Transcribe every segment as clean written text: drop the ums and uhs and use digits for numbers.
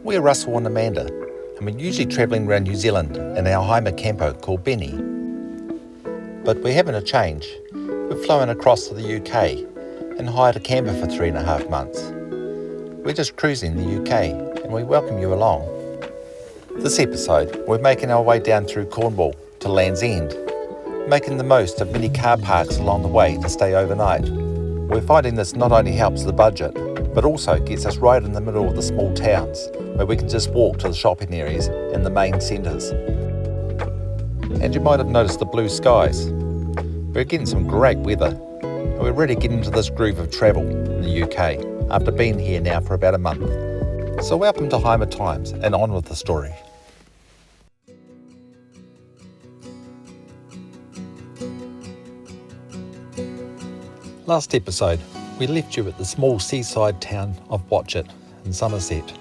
We're Russell and Amanda, and we're usually travelling around New Zealand in our Hymer camper called Benny. But we're having a change. We've flown across to the UK and hired a camper for 3.5 months. We're just cruising the UK and we welcome you along. This episode, we're making our way down through Cornwall to Land's End, making the most of many car parks along the way to stay overnight. We're finding this not only helps the budget, but also gets us right in the middle of the small towns where we can just walk to the shopping areas in the main centres. And you might have noticed the blue skies. We're getting some great weather, and we're ready to get into this groove of travel in the UK after being here now for about a month. So welcome to Hymer Times, and on with the story. Last episode, we left you at the small seaside town of Watchet in Somerset.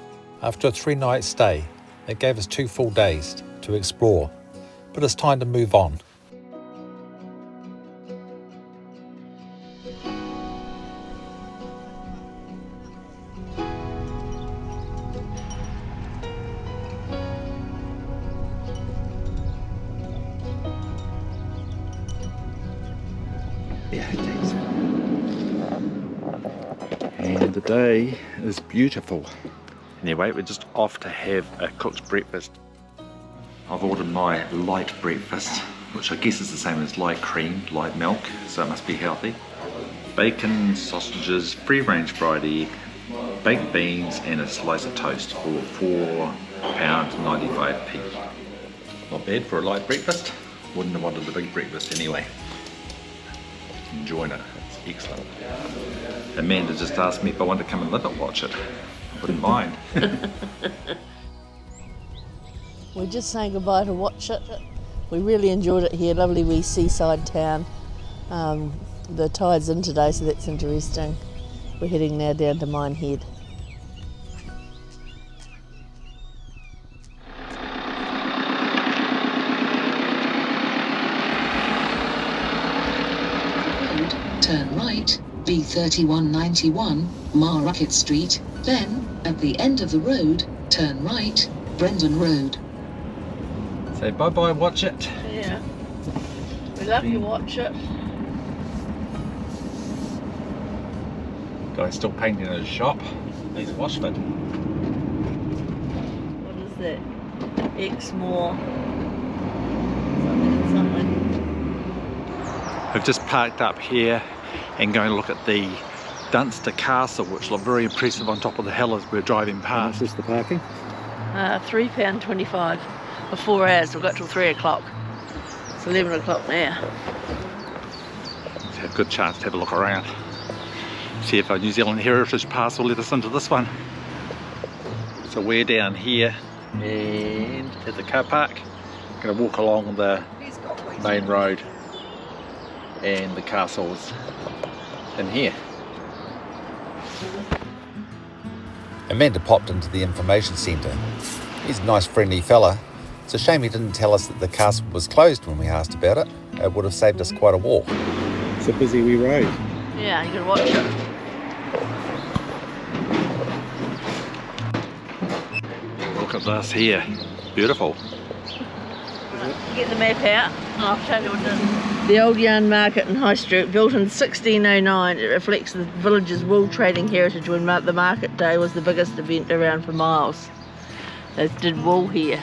After a 3-night stay, it gave us 2 full days to explore, but it's time to move on. Yeah, it is. And the day is beautiful. Anyway, we're just off to have a cooked breakfast. I've ordered my light breakfast, which I guess is the same as light cream, light milk, so it must be healthy. Bacon, sausages, free-range fried egg, baked beans and a slice of toast for £4.95p. Not bad for a light breakfast. Wouldn't have wanted the big breakfast anyway. Enjoying it, it's excellent. Amanda just asked me if I want to come and live at Watchet. I wouldn't mind. We're just saying goodbye to Watchet. We really enjoyed it here, lovely wee seaside town. The tide's in today, so that's interesting. We're heading now down to Minehead. Turn right, B3191, Market Street, then, at the end of the road, turn right, Brendan Road. Say bye-bye, Watchet. Yeah, we love you, Watchet. Guy's still painting his shop. He's Washford. What is that? Exmoor. Something. We've just parked up here and going to look at the Dunster castle, which looked very impressive on top of the hill as we're driving past. How much is the parking? £3.25 for 4 hours. We've got till 3 o'clock. It's 11 o'clock now. It's a good chance to have a look around. See if our New Zealand Heritage Pass will let us into this one. So we're down here and at the car park. Going to walk along the main road, and the castle's in here. Amanda popped into the information centre. He's a nice friendly fella. It's a shame he didn't tell us that the castle was closed when we asked about it. It would have saved us quite a walk. It's a busy wee road. Yeah, you can watch it. Look at this here. Beautiful. Get the map out and I'll show you what it is. The old yarn market in High Street, built in 1609, it reflects the village's wool trading heritage when the market day was the biggest event around for miles. They did wool here.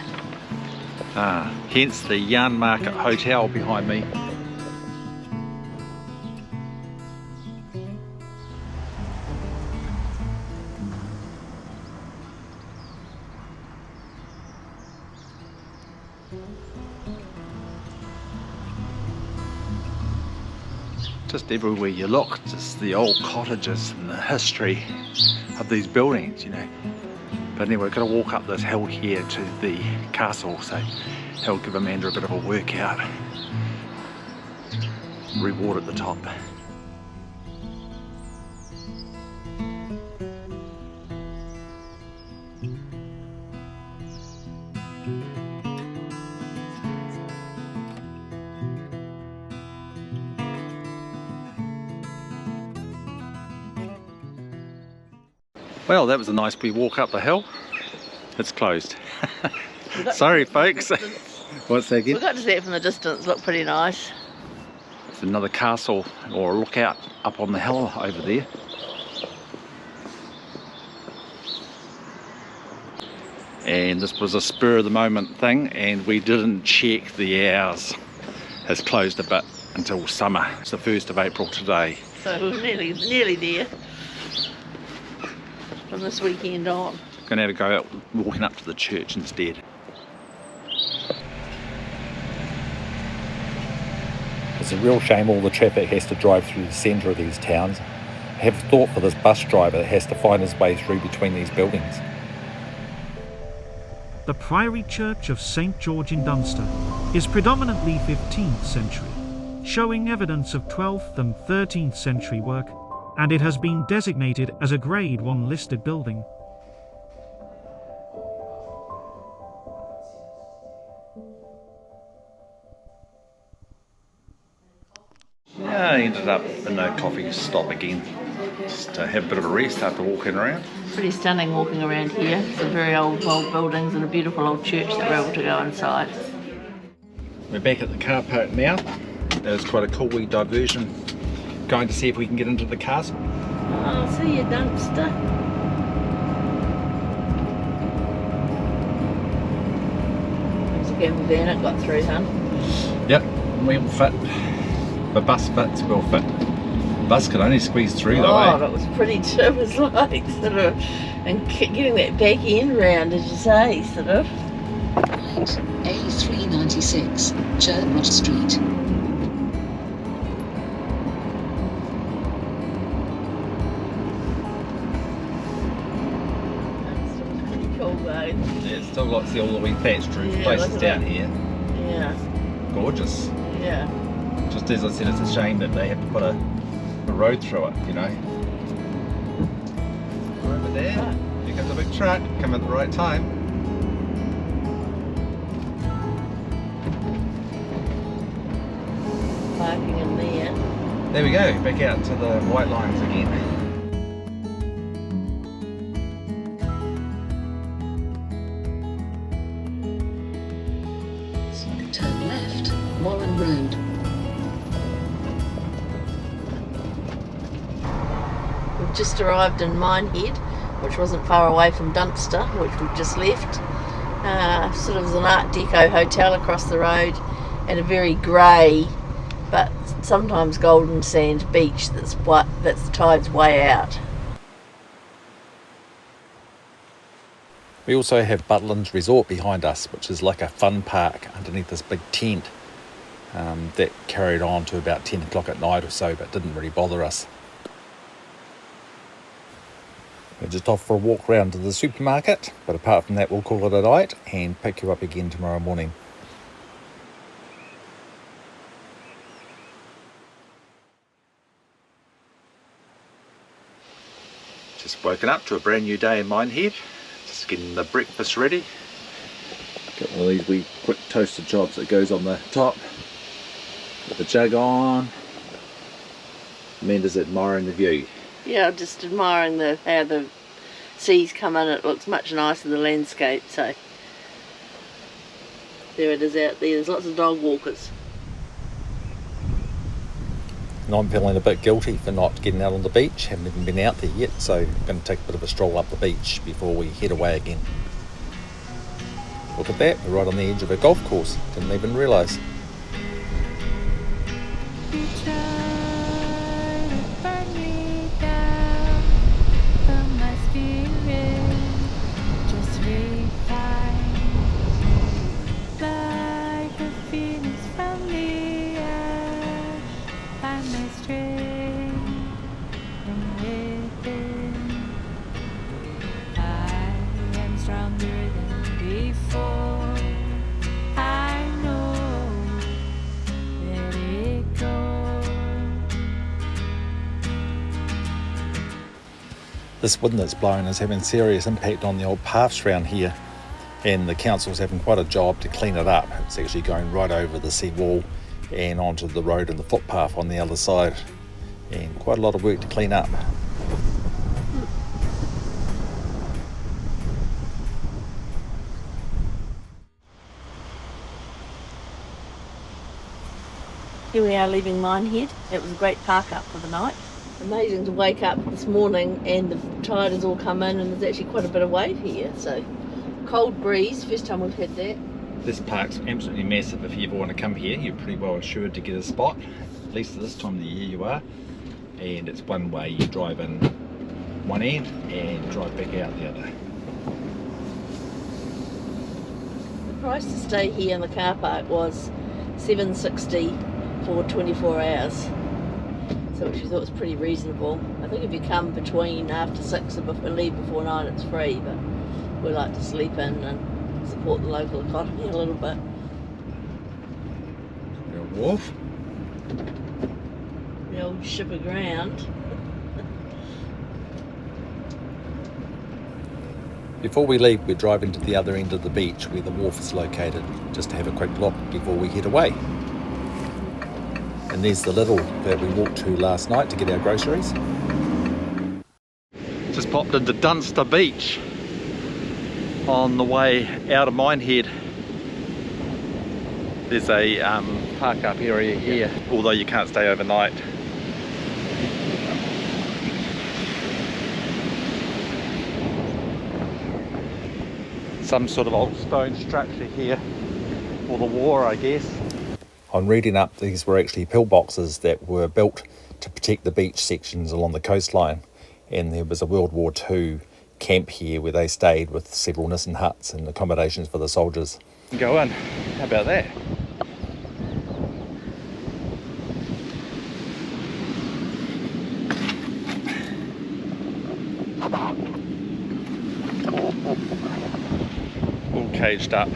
Hence the Yarn Market Hotel behind me. Just everywhere you look, just the old cottages and the history of these buildings, you know. But anyway, we're going to walk up this hill here to the castle, so that'll give Amanda a bit of a workout. Reward at the top. Well, that was a nice wee walk up the hill. It's closed. We got Sorry to see it folks. from the distance. What's that We again? got to see it from the distance, looked pretty nice. It's another castle or lookout up on the hill over there. And this was a spur of the moment thing, and we didn't check the hours. It's closed a bit until summer. It's the 1st of April today. So we're nearly there from this weekend on. Gonna have to go out walking up to the church instead. It's a real shame all the traffic has to drive through the centre of these towns. I have thought for this bus driver that has to find his way through between these buildings. The Priory Church of St George in Dunster is predominantly 15th century, showing evidence of 12th and 13th century work, and it has been designated as a Grade 1 listed building. Yeah, I ended up in a coffee stop again, just to have a bit of a rest after walking around. Pretty stunning walking around here. Some very old buildings and a beautiful old church that we're able to go inside. We're back at the car park now. That was quite a cool wee diversion. Going to see if we can get into the castle. Oh, see you, Dunster. There's a campervan, it got through, hun. Yep, we'll fit. The bus fits, we'll fit. The bus could only squeeze through though, Oh, eh? that was pretty, it was like sort of, and getting that back end round, as you say, sort of. Right, A396, Church Street. That's pretty cool though. Yeah, it's still got all the wee thatched roof Yeah, places look at down that. here. Yeah, Gorgeous. yeah. Just as I said, it's a shame that they have to put a road through it, you know. Over there, here comes a big truck, come at the right time. Parking in there. There we go, back out to the white lines again. So turn left, Warren Road. We've just arrived in Minehead, which wasn't far away from Dunster, which we've just left. Sort of an Art Deco hotel across the road, and a very grey, but sometimes golden sand beach that's the tide's way out. We also have Butlin's Resort behind us, which is like a fun park underneath this big tent that carried on to about 10 o'clock at night or so, but didn't really bother us. We're just off for a walk round to the supermarket, but apart from that we'll call it a night and pick you up again tomorrow morning. Just woken up to a brand new day in Minehead. Just getting the breakfast ready. Got one of these wee quick toasted jobs that goes on the top. Put the jug on. Amanda's admiring the view. Yeah, just admiring how the seas come in. It looks much nicer, the landscape. So there it is out there. There's lots of dog walkers. And I'm feeling a bit guilty for not getting out on the beach. Haven't even been out there yet, so I'm going to take a bit of a stroll up the beach before we head away again. Look at that, we're right on the edge of a golf course. Didn't even realise. This wind that's blowing is having serious impact on the old paths around here, and the council's having quite a job to clean it up. It's actually going right over the seawall and onto the road and the footpath on the other side, and quite a lot of work to clean up. Here we are leaving Minehead. It was a great park up for the night. Amazing to wake up this morning and the tide has all come in and there's actually quite a bit of wave here. So cold breeze, first time we've had that. This park's absolutely massive. If you ever want to come here, you're pretty well assured to get a spot, at least at this time of the year you are. And it's one way, you drive in one end and drive back out the other. The price to stay here in the car park was $7.60 for 24 hours. So which we thought was pretty reasonable. I think if you come between after 6 and leave before 9 it's free, but we like to sleep in and support the local economy a little bit. Your wharf. The old ship aground. Before we leave, we're driving to the other end of the beach where the wharf is located, just to have a quick look before we head away. And there's the little that we walked to last night to get our groceries. Just popped into Dunster Beach on the way out of Minehead. There's a park up area here, although you can't stay overnight. Some sort of old stone structure here for the war, I guess. On reading up, these were actually pillboxes that were built to protect the beach sections along the coastline. And there was a World War II camp here where they stayed with several Nissen huts and accommodations for the soldiers. Go in. How about that? All caged up.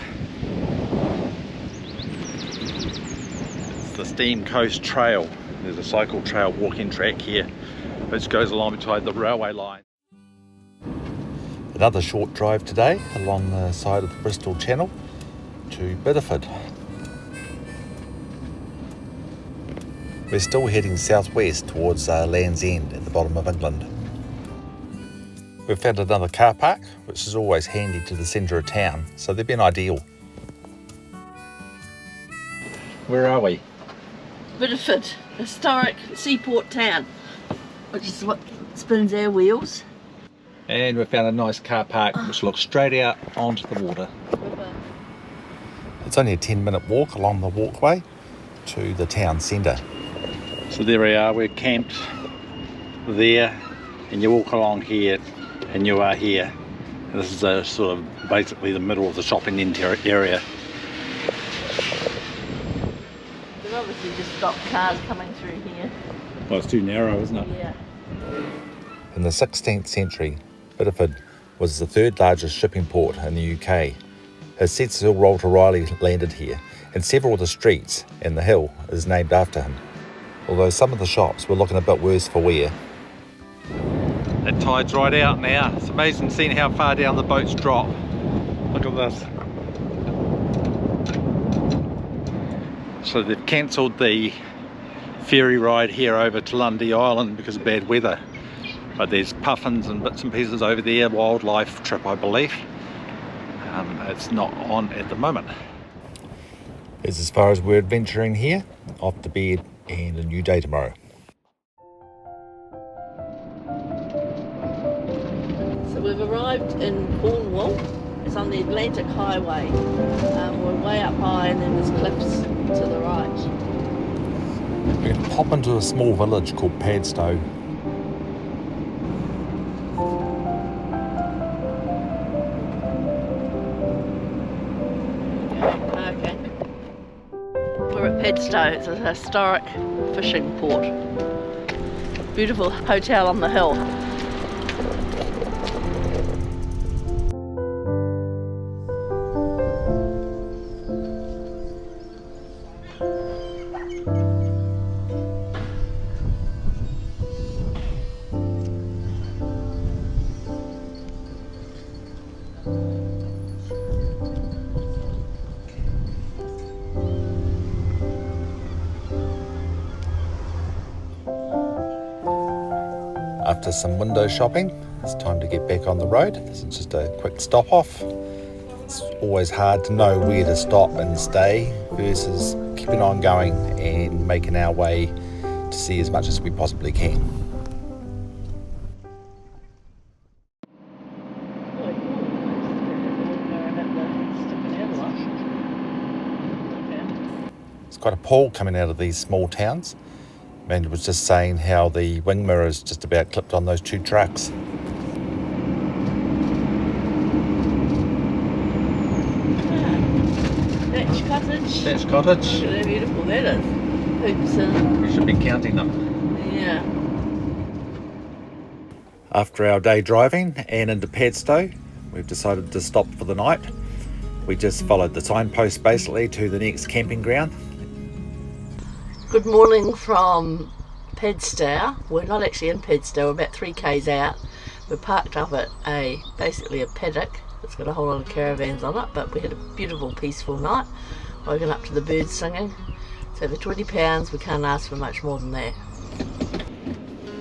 It's the Steam Coast Trail. There's a cycle trail walking track here which goes along beside the railway line. Another short drive today along the side of the Bristol Channel to Bideford. We're still heading southwest towards Land's End at the bottom of England. We've found another car park, which is always handy to the centre of town, so they've been ideal. Where are we? Bideford, historic seaport town, which is what spins our wheels. And we've found a nice car park which looks straight out onto the water. It's only a 10-minute walk along the walkway to the town centre. So there we are, we're camped there, and you walk along here and you are here. And this is a sort of basically the middle of the shopping area. They've obviously just stopped cars coming through here. Well, it's too narrow, isn't it? Yeah. In the 16th century, Bideford was the third largest shipping port in the UK. His Cecil Walter Raleigh landed here, and several of the streets and the hill is named after him. Although some of the shops were looking a bit worse for wear. That tide's right out now. It's amazing seeing how far down the boats drop. Look at this. So they've cancelled the ferry ride here over to Lundy Island because of bad weather. But there's puffins and bits and pieces over there, wildlife trip I believe. It's not on at the moment. It's as far as we're adventuring here, off to bed and a new day tomorrow. So we've arrived in Cornwall. It's on the Atlantic Highway. We're way up high and then there's cliffs to the right. We're going to pop into a small village called Padstow. Okay. We're at Padstow. It's a historic fishing port. Beautiful hotel on the hill. After some window shopping, it's time to get back on the road. This is just a quick stop off. It's always hard to know where to stop and stay versus keeping on going and making our way to see as much as we possibly can. It's quite a pull coming out of these small towns. Amanda was just saying how the wing mirrors just about clipped on those two trucks. Thatch cottage. Look at how beautiful that is. Hoops in. We should be counting them. Yeah. After our day driving and into Padstow, we've decided to stop for the night. We just followed the signpost basically to the next camping ground. Good morning from Padstow. We're not actually in Padstow, we're about 3 k's out. We're parked up at basically a paddock. It's got a whole lot of caravans on it, but we had a beautiful, peaceful night. Woken up to the birds singing. So for £20, we can't ask for much more than that.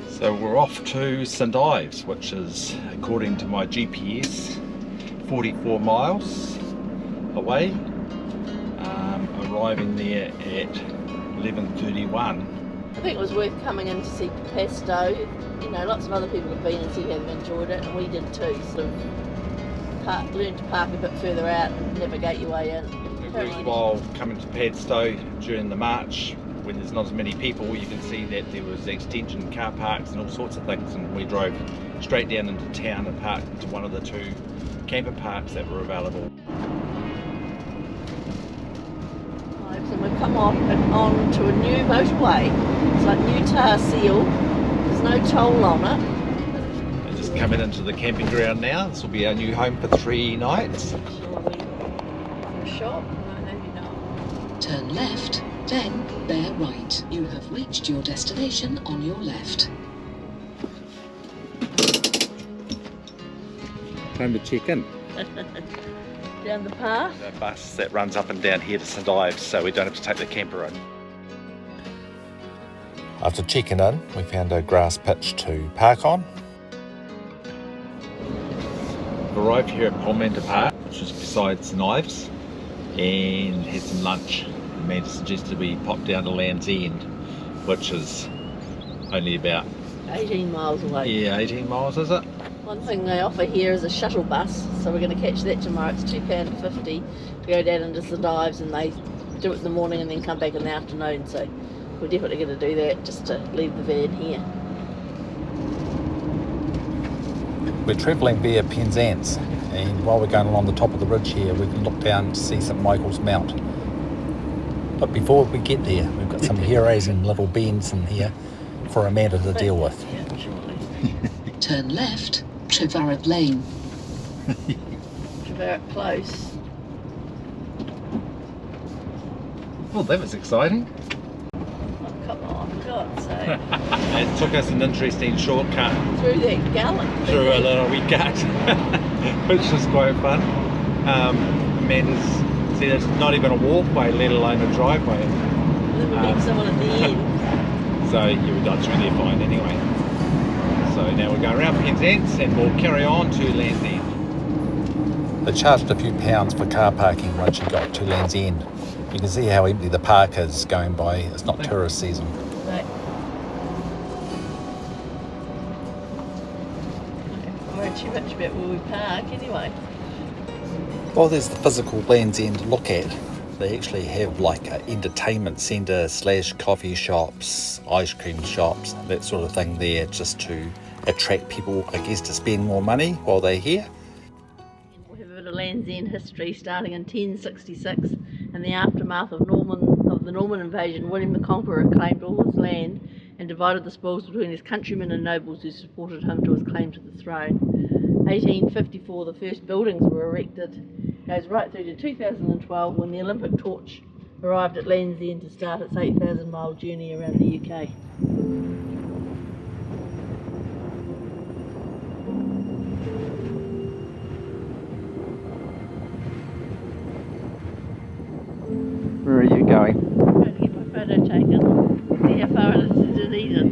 So we're off to St Ives, which is, according to my GPS, 44 miles away. Arriving there at 11:31. I think it was worth coming in to see Padstow. You know, lots of other people have been and said they've enjoyed it, and we did too. Sort of learn to park a bit further out and navigate your way in. While coming to Padstow during the march, when there's not as many people, you can see that there was extension car parks and all sorts of things, and we drove straight down into town and parked into one of the 2 camper parks that were available. And we've come on to a new motorway. It's like new tar seal. There's no toll on it. We're just coming into the camping ground now. This will be our new home for 3 nights. Shall we for a shop? No, maybe not. Turn left, then bear right. You have reached your destination on your left. Time to check in. Down the path. The bus that runs up and down here to St Ives, so we don't have to take the camper in. After checking in, we found a grass pitch to park on. We arrived here at Palmanter Park, which is beside St Ives, and had some lunch. Amanda suggested we pop down to Land's End, which is only about 18 miles away. Yeah, 18 miles, is it? One thing they offer here is a shuttle bus, so we're going to catch that tomorrow. It's £2.50 to go down into St Ives, and they do it in the morning and then come back in the afternoon, so we're definitely going to do that just to leave the van here. We're travelling via Penzance, and while we're going along the top of the ridge here, we can look down to see St Michael's Mount. But before we get there, we've got some heroes and little bends in here for Amanda to deal with. Yeah, surely. Turn left, Trevarret Lane. Trevarret Close. Well, that was exciting. Oh, come on, for God's sake. It took us an interesting shortcut Through that gully. through a little wee gut, which was quite fun. Amanda's said it's not even a walkway, let alone a driveway. And then we meet someone at the end. So yeah, we got through there fine anyway. So now we're going around Penzance and we'll carry on to Land's End. They charged a few pounds for car parking once you got to Land's End. You can see how empty the park is going by. It's not tourist season. Right. I'm worried too much about where we park anyway. Well, there's the physical Land's End to look at. They actually have like an entertainment centre / coffee shops, ice cream shops, that sort of thing there, just to attract people, I guess, to spend more money while they're here. We have a bit of Land's End history starting in 1066. In the aftermath of the Norman invasion, William the Conqueror claimed all this land and divided the spoils between his countrymen and nobles who supported him to his claim to the throne. 1854, the first buildings were erected. Goes right through to 2012 when the Olympic torch arrived at Land's End to start its 8,000 mile journey around the UK. Where are you going? I'm going to get my photo taken. See how far it is to Dunedin.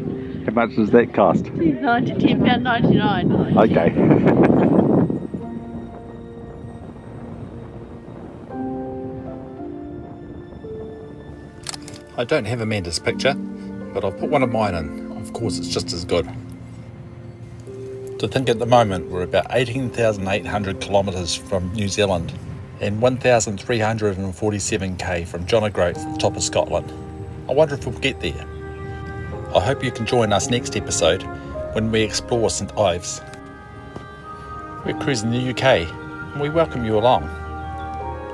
How much does that cost? £10.99. Okay. I don't have Amanda's picture, but I've put one of mine in. Of course, it's just as good. To think at the moment we're about 18,800 kilometres from New Zealand and 1,347k from John O'Groats at the top of Scotland. I wonder if we'll get there. I hope you can join us next episode when we explore St Ives. We're cruising the UK and we welcome you along.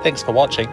Thanks for watching.